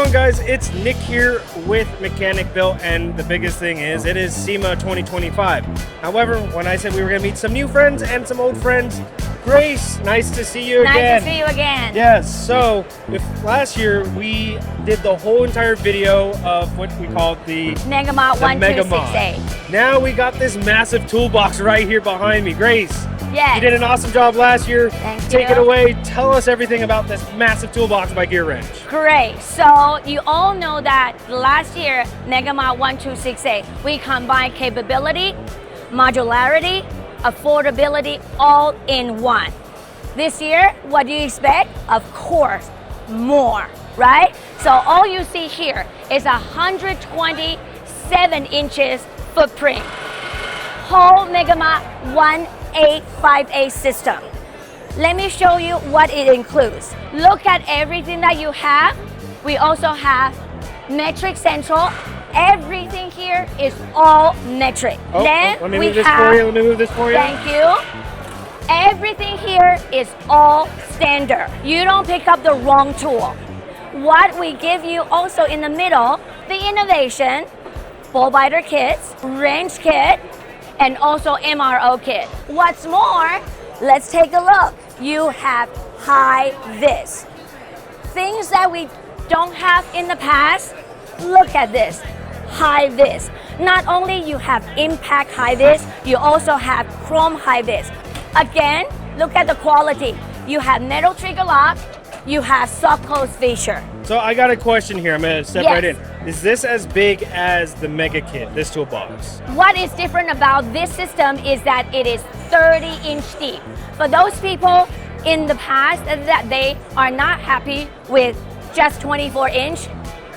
on, guys? It's Nick here with Mechanic Built, and the biggest thing is it is SEMA 2025. However, when I said we were going to meet some new friends and some old friends, Grace, nice to see you again. Nice to see you again. Yes, so last year we did the whole entire video of what we called the Megamod 1268. Now we got this massive toolbox right here behind me. Grace, yes. You did an awesome job last year. Thank you. Take it away. Tell us everything about this massive toolbox by Gearwrench. Great. So you all know that last year, Megamod 1268, we combined capability, modularity, affordability all in one. This year, what do you expect? Of course, more, right? So all you see here is 127 inches footprint. Whole Megamod 1858 system. Let me show you what it includes. Look at everything that you have. We also have metric central. Everything here is all metric. Let me move this for you. Let me move this for you. Thank you. Everything here is all standard. You don't pick up the wrong tool. What we give you also in the middle, the innovation, ball biter kits, wrench kit, and also MRO kit. What's more, let's take a look. You have high vis. Things that we don't have in the past, look at this. High vis. Not only you have impact high vis, you also have chrome high vis. Again, look at the quality. You have metal trigger lock, you have soft close feature. So I got a question here. I'm gonna step Yes. right in. Is this as big as the Mega Kit, this toolbox? What is different about this system is that it is 30-inch deep. For those people in the past that they are not happy with just 24-inch,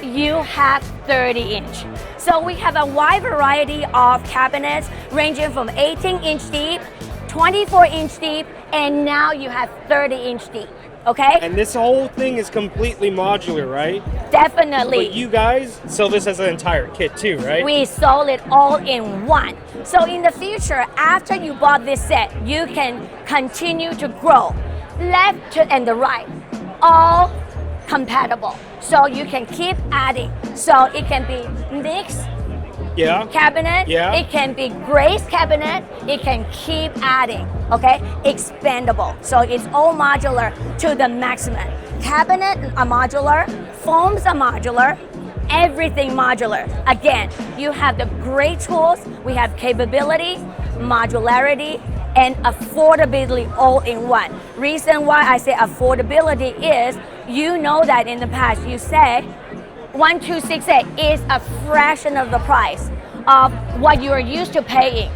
you have 30-inch. So we have a wide variety of cabinets ranging from 18-inch deep, 24-inch deep, and now you have 30-inch deep, okay? And this whole thing is completely modular, right? Definitely. But you guys sell this as an entire kit too, right? We sold it all in one. So in the future, after you bought this set, you can continue to grow. Left to and the right, all compatible. So you can keep adding. So it can be Nick's cabinet, it can be Grace cabinet, it can keep adding, okay? Expandable. So it's all modular to the maximum. Cabinet are modular, foams are modular, everything modular. Again, you have the great tools, we have capability, modularity, and affordability all in one. Reason why I say affordability is, you know that in the past you say 1268 is a fraction of the price of what you're used to paying.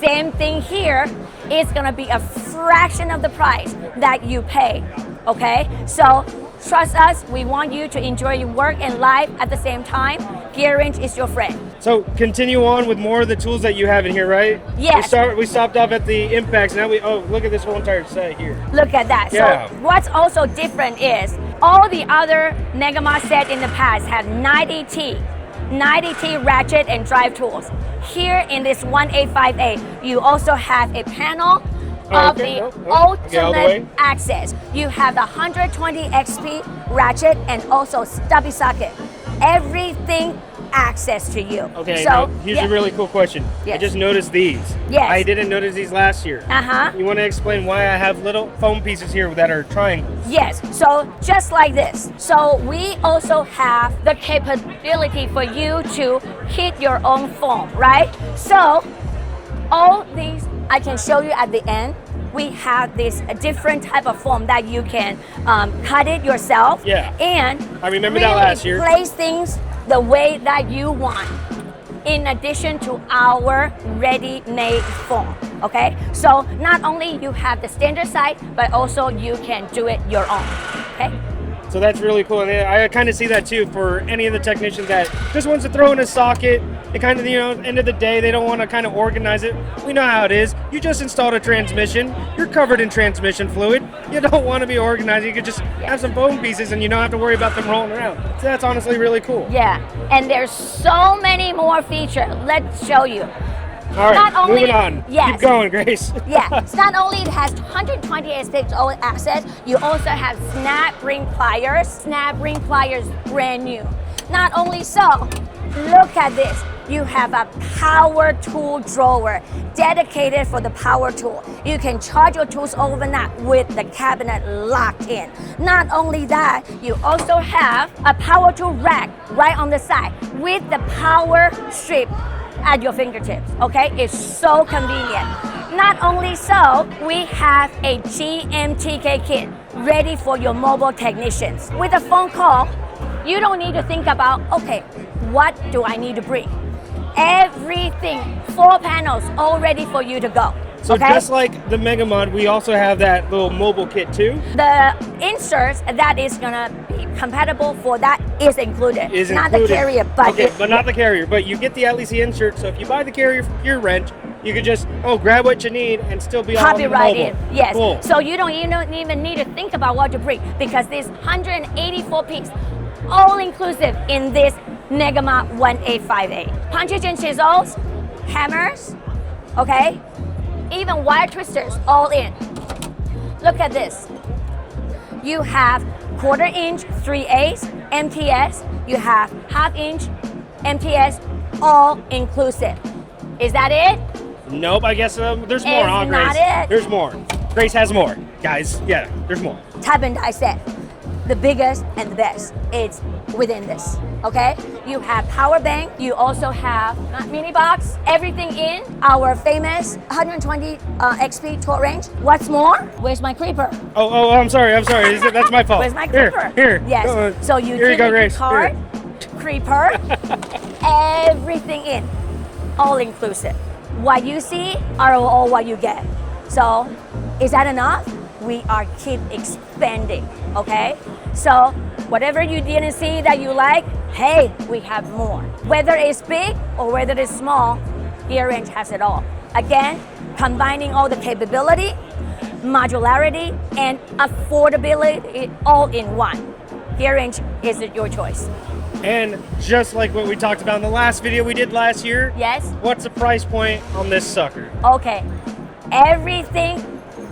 Same thing here, it's gonna be a fraction of the price that you pay, okay? So trust us, we want you to enjoy your work and life at the same time. Gearwrench is your friend. So continue on with more of the tools that you have in here, right? Yes. We stopped off at the impacts. Now look at this whole entire set here. Look at that. Yeah. So what's also different is all the other Megamod set in the past have 90T ratchet and drive tools. Here in this 1858, you also have a panel of the ultimate access. You have the 120 XP ratchet and also stubby socket. Everything access to you. Okay, so now here's a really cool question. Yes. I just noticed these. Yes. I didn't notice these last year. You want to explain why I have little foam pieces here that are triangles? Yes, so just like this. So we also have the capability for you to hit your own foam, right? So all these, I can show you at the end. We have this different type of foam that you can cut it yourself. Yeah. And I remember that last year. Place things the way that you want, in addition to our ready-made foam, okay? So not only you have the standard side, but also you can do it your own, okay? So that's really cool, and I kind of see that too for any of the technicians that just wants to throw in a socket. They kind of, end of the day, they don't want to kind of organize it. We know how it is. You just installed a transmission. You're covered in transmission fluid. You don't want to be organized. You could just have some foam pieces and you don't have to worry about them rolling around. So that's honestly really cool. Yeah, and there's so many more features. Let's show you. All right, Not only, moving on. Yes. Keep going, Grace. Yeah, it's not only it has 120 aspect all access, you also have snap ring pliers. Snap ring pliers, brand new. Not only so, look at this. You have a power tool drawer dedicated for the power tool. You can charge your tools overnight with the cabinet locked in. Not only that, you also have a power tool rack right on the side with the power strip at your fingertips, okay? It's so convenient. Not only so, we have a GMTK kit ready for your mobile technicians. With a phone call, you don't need to think about, okay, what do I need to bring? Everything, 4 panels, all ready for you to go. So okay? just like the Mega Mod, we also have that little mobile kit too. The inserts that is gonna be compatible for that is included. Is not included. the carrier, but okay, but not the carrier. But you get the LEC insert. So if you buy the carrier for Gearwrench, you could just grab what you need and still be pop on it the right mobile. in. Yes. Cool. So you don't even need to think about what to bring because there's 184 piece, all inclusive in this Megamod 1858. Punches and chisels, hammers, okay? Even wire twisters, all in. Look at this. You have 1/4 inch 3/8 MTS. You have 1/2 inch MTS, all inclusive. Is that it? Nope, I guess there's more, It's huh, Grace? not it. There's more. Grace has more. Guys, yeah, there's more. Type and die set. The biggest and the best. It's within this. Okay? You have power bank. You also have mini box. Everything in our famous 120 XP tool range. What's more? Where's my creeper? Oh, I'm sorry. That's my fault. Where's my creeper? Here. Yes. So Here you go, utility Grace. card, creeper, everything in, all inclusive. What you see are all what you get. So, is that enough? We are keep expanding. Okay. So whatever you didn't see that you like, hey, we have more. Whether it's big or whether it's small, Gearwrench has it all. Again, combining all the capability, modularity, and affordability all in one. Gearwrench is your choice. And just like what we talked about in the last video we did last year, Yes? what's the price point on this sucker? Okay. Everything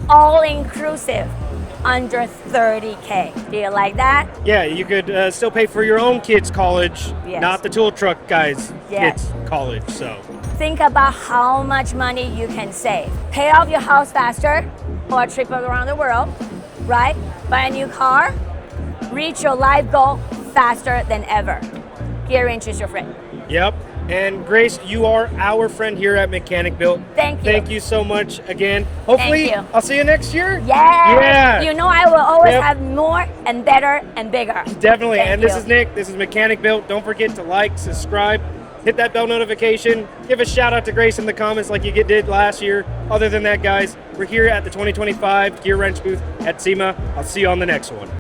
all inclusive under 30K. Do you like that? Yeah, you could still pay for your own kids' college, Yes. not the tool truck guys' Yes. kids' college. So Think about how much money you can save. Pay off your house faster or a trip around the world, right? Buy a new car, reach your life goal faster than ever. Gearwrench is your friend. Yep. And Grace, you are our friend here at Mechanic Built. Thank you. Thank you so much again. Hopefully, Thank you. I'll see you next year. Yeah. Yeah. You know I will always Yep. have more and better and bigger. Definitely. Thank And this you. is Nick. This is Mechanic Built. Don't forget to like, subscribe, hit that bell notification. Give a shout out to Grace in the comments like you did last year. Other than that, guys, we're here at the 2025 Gearwrench booth at SEMA. I'll see you on the next one.